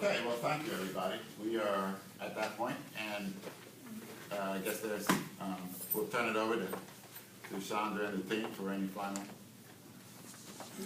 Okay, well, thank you, everybody. We are at that point, and I guess we'll turn it over to Chandra and the team for any final.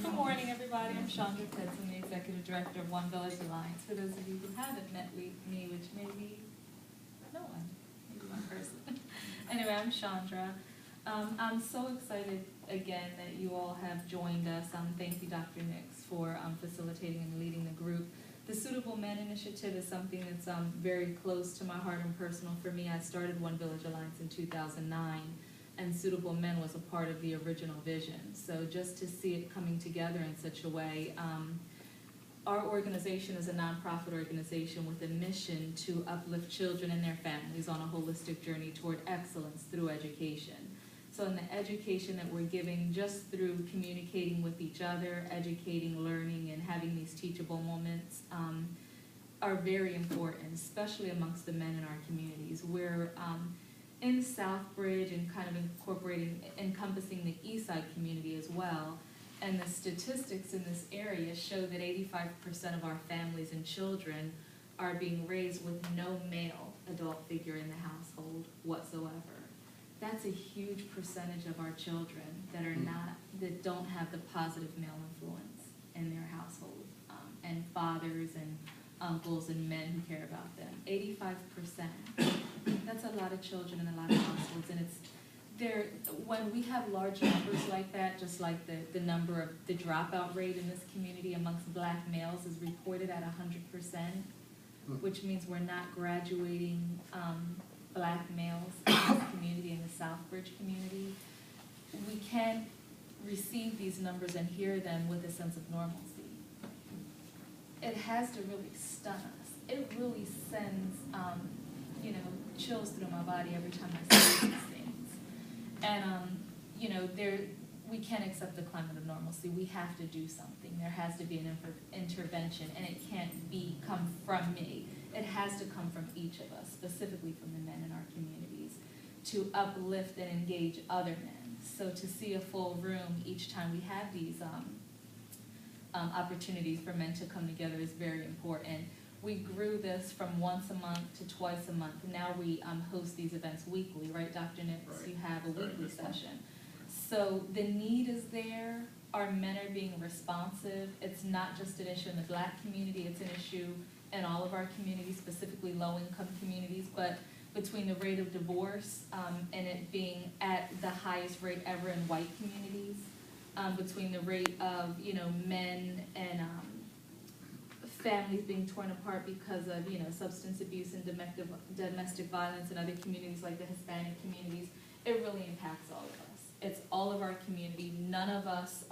Good morning, everybody. I'm Chandra Pitts. I'm the Executive Director of One Village Alliance. For those of you who haven't met me, which may be no one, maybe one person. Anyway, I'm Chandra. I'm so excited again that you all have joined us. Thank you, Dr. Nix, for facilitating and leading the group. The Suitable Men Initiative is something that's very close to my heart and personal for me. I started One Village Alliance in 2009, and Suitable Men was a part of the original vision. So just to see it coming together in such a way, our organization is a nonprofit organization with a mission to uplift children and their families on a holistic journey toward excellence through education. So in the education that we're giving just through communicating with each other, educating, learning, and having these teachable moments are very important, especially amongst the men in our communities. We're in Southbridge and kind of encompassing the Eastside community as well. And the statistics in this area show that 85% of our families and children are being raised with no male adult figure in the household whatsoever. That's a huge percentage of our children that don't have the positive male influence in their household, and fathers and uncles and men who care about them. 85%. That's a lot of children in a lot of households, and when we have large numbers like that, just like the number of the dropout rate in this community amongst black males is reported at 100%, which means we're not graduating black males in this community, in the Southbridge community. We can't receive these numbers and hear them with a sense of normalcy. It has to really stun us. It really sends, chills through my body every time I see these things. And, we can't accept the climate of normalcy. We have to do something. There has to be an intervention, and it can't come from me. It has to come from each of us, specifically from the men in our communities, to uplift and engage other men. So to see a full room each time we have these opportunities for men to come together is very important. We grew this from once a month to twice a month. Now we host these events weekly, right, Dr. Nix? Right. You have a weekly session. So the need is there. Our men are being responsive. It's not just an issue in the black community, it's an issue in all of our communities, specifically low-income communities, but between the rate of divorce and it being at the highest rate ever in white communities, between the rate of, men and families being torn apart because of, substance abuse and domestic violence in other communities like the Hispanic communities, it really impacts all of us. It's all of our community. None of us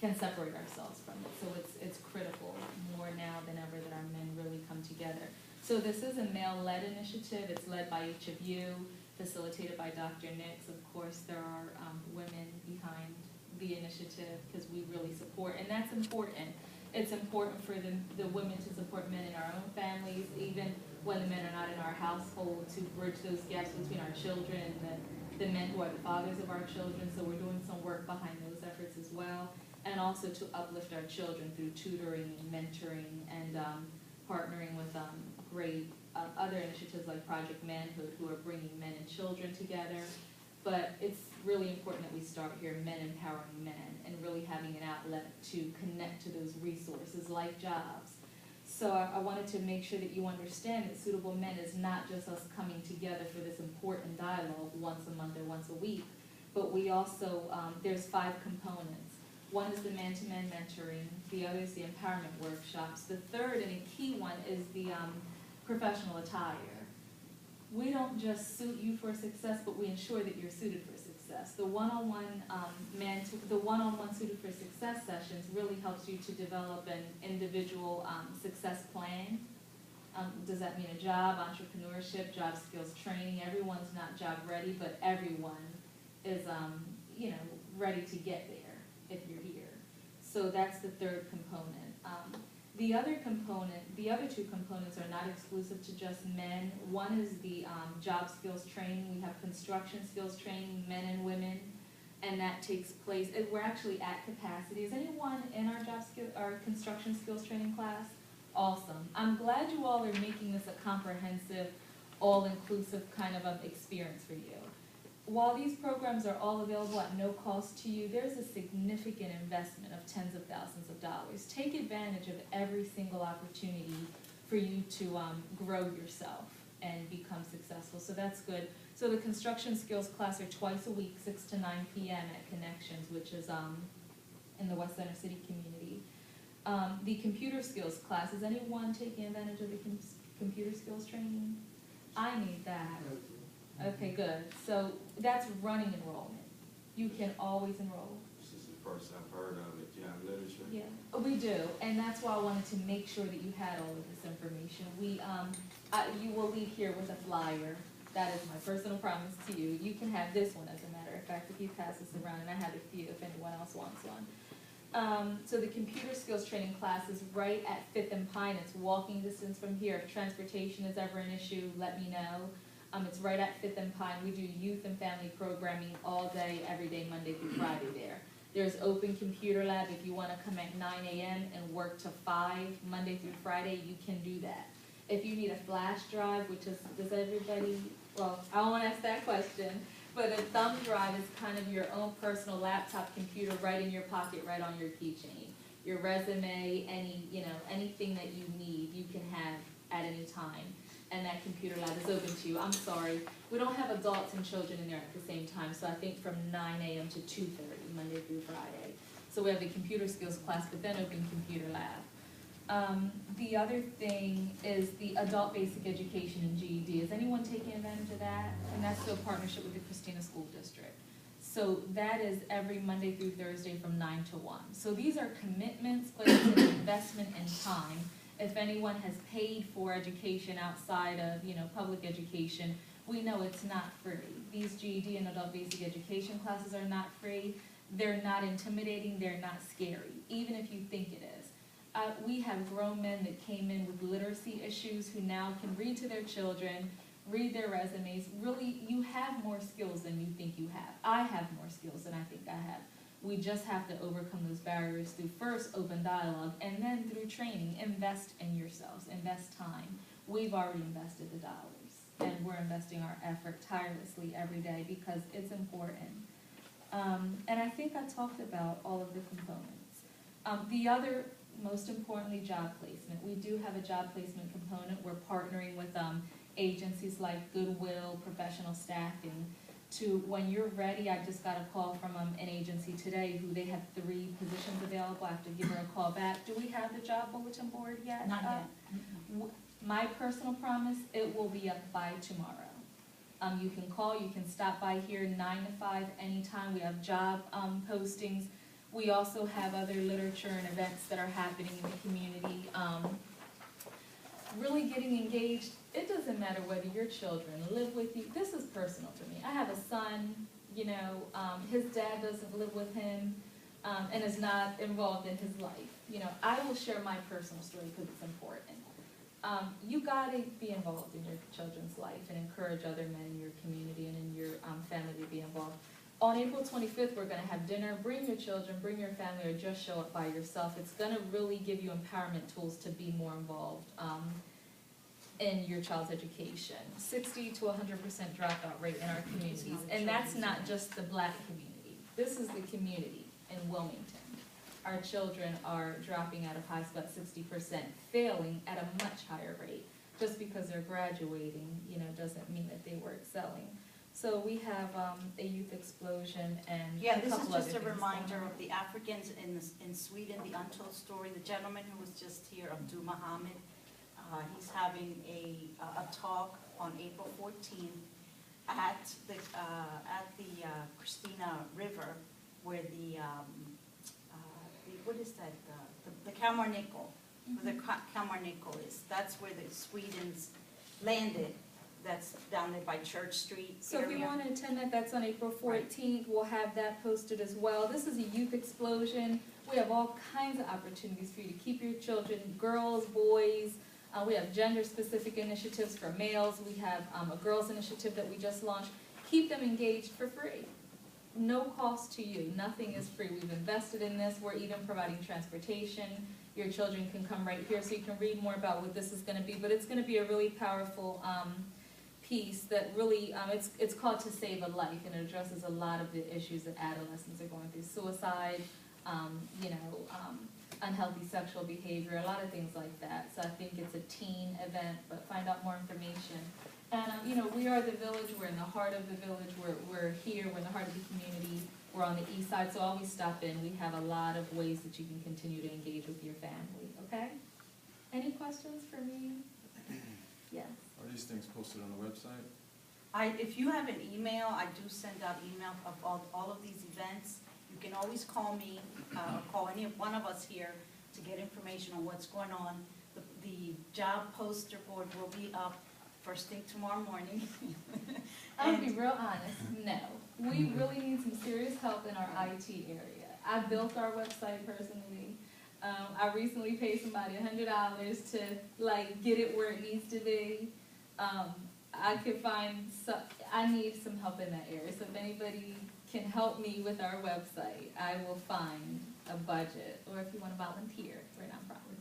can separate ourselves from it. So it's critical more now than ever that our men really come together. So this is a male-led initiative. It's led by each of you, facilitated by Dr. Nix. Of course, there are women behind the initiative because we really support, and that's important. It's important for the women to support men in our own families, even when the men are not in our household, to bridge those gaps between our children and the men who are the fathers of our children. So we're doing some work behind those efforts as well. And also to uplift our children through tutoring and mentoring and partnering with great other initiatives like Project Manhood, who are bringing men and children together. But it's really important that we start here, men empowering men, and really having an outlet to connect to those resources like jobs. So I wanted to make sure that you understand that Suitable Men is not just us coming together for this important dialogue once a month or once a week, but we also, there's 5 components. One is the man-to-man mentoring, the other is the empowerment workshops. The third and a key one is the professional attire. We don't just suit you for success, but we ensure that you're suited for success. The one-on-one Suited for Success sessions really helps you to develop an individual success plan. Does that mean a job, entrepreneurship, job skills training? Everyone's not job ready, but everyone is ready to get there if you're here. So that's the third component. The other two components are not exclusive to just men. One is the job skills training. We have construction skills training, men and women, and that takes place. We're actually at capacity. Is anyone in our construction skills training class? Awesome. I'm glad you all are making this a comprehensive, all-inclusive kind of experience for you. While these programs are all available at no cost to you, there's a significant investment of tens of thousands of dollars. Take advantage of every single opportunity for you to grow yourself and become successful. So that's good. So the construction skills class are twice a week, 6 to 9 p.m. at Connections, which is in the West Center City community. The computer skills class, is anyone taking advantage of the computer skills training? I need that. Okay, good. So that's running enrollment. You can always enroll. This is the first I've heard of it, yeah, literature. Yeah, we do, and that's why I wanted to make sure that you had all of this information. You will leave here with a flyer. That is my personal promise to you. You can have this one, as a matter of fact, if you pass this around, and I have a few if anyone else wants one. So the computer skills training class is right at 5th and Pine. It's walking distance from here. If transportation is ever an issue, let me know. It's right at 5th and Pine. We do youth and family programming all day, every day, Monday through Friday there. There's open computer lab. If you want to come at 9 a.m. and work to 5, Monday through Friday, you can do that. If you need a flash drive, which is, does everybody, well, I don't want to ask that question, but a thumb drive is kind of your own personal laptop computer right in your pocket, right on your keychain. Your resume, anything that you need, you can have at any time. And that computer lab is open to you. I'm sorry, we don't have adults and children in there at the same time, so I think from 9 a.m. to 2:30, Monday through Friday. So we have the computer skills class, but then open computer lab. The other thing is the adult basic education and GED. Is anyone taking advantage of that? And that's still a partnership with the Christina School District. So that is every Monday through Thursday from 9 to 1. So these are commitments, but it's an investment in time. If anyone has paid for education outside of, public education, we know it's not free. These GED and adult basic education classes are not free. They're not intimidating, they're not scary, even if you think it is. We have grown men that came in with literacy issues who now can read to their children, read their resumes. Really, you have more skills than you think you have. I have more skills than I think I have. We just have to overcome those barriers through first open dialogue and then through training. Invest in yourselves, invest time. We've already invested the dollars and we're investing our effort tirelessly every day because it's important. And I think I talked about all of the components. The other, most importantly, job placement. We do have a job placement component. We're partnering with agencies like Goodwill, Professional Staffing, to when you're ready. I just got a call from an agency today who they have 3 positions available. I have to give her a call back. Do we have the job bulletin board yet? Not yet. My personal promise, it will be up by tomorrow. You can call, you can stop by here 9 to 5 anytime. We have job postings. We also have other literature and events that are happening in the community. Really getting engaged. It doesn't matter whether your children live with you. This is personal for me. I have a son, his dad doesn't live with him and is not involved in his life. I will share my personal story because it's important. You gotta be involved in your children's life and encourage other men in your community and in your family to be involved. On April 25th, we're gonna have dinner. Bring your children, bring your family, or just show up by yourself. It's gonna really give you empowerment tools to be more involved in your child's education. 60 to 100% dropout rate in our communities, and that's not just the Black community. This is the community in Wilmington. Our children are dropping out of high school at 60%, failing at a much higher rate. Just because they're graduating, doesn't mean that they were excelling. So we have a youth explosion and Yeah, a this is couple other just a things reminder going on. of the Africans in Sweden, the untold story. The gentleman who was just here, Abdul Muhammad, he's having a talk on April 14th at the Christina River, where what is that? The Kalmarnykel, where the Kalmarnykel is. That's where the Swedes landed. That's down there by Church Street So if you area. want to attend that, that's on April 14th. We'll have that posted as well. This is a youth explosion. We have all kinds of opportunities for you to keep your children, girls, boys. We have gender-specific initiatives for males. We have a girls' initiative that we just launched. Keep them engaged for free. No cost to you. Nothing is free. We've invested in this. We're even providing transportation. your children can come right here, so you can read more about what this is gonna be, but it's gonna be a really powerful, piece that really, it's called To Save a Life, and it addresses a lot of the issues that adolescents are going through, suicide, unhealthy sexual behavior, a lot of things like that. So I think it's a teen event, but find out more information. And, we are the village, we're in the heart of the village, we're here, we're in the heart of the community, we're on the east side, so always stop in. We have a lot of ways that you can continue to engage with your family, okay? Any questions for me? Yes. Are these things posted on the website? If you have an email, I do send out email of all of these events. You can always call me, or call any one of us here to get information on what's going on. The job poster board will be up first thing tomorrow morning. I'll be real honest, no. We really need some serious help in our IT area. I built our website personally. I recently paid somebody $100 to get it where it needs to be. I need some help in that area. So if anybody can help me with our website, I will find a budget. Or if you want to volunteer for a nonprofit.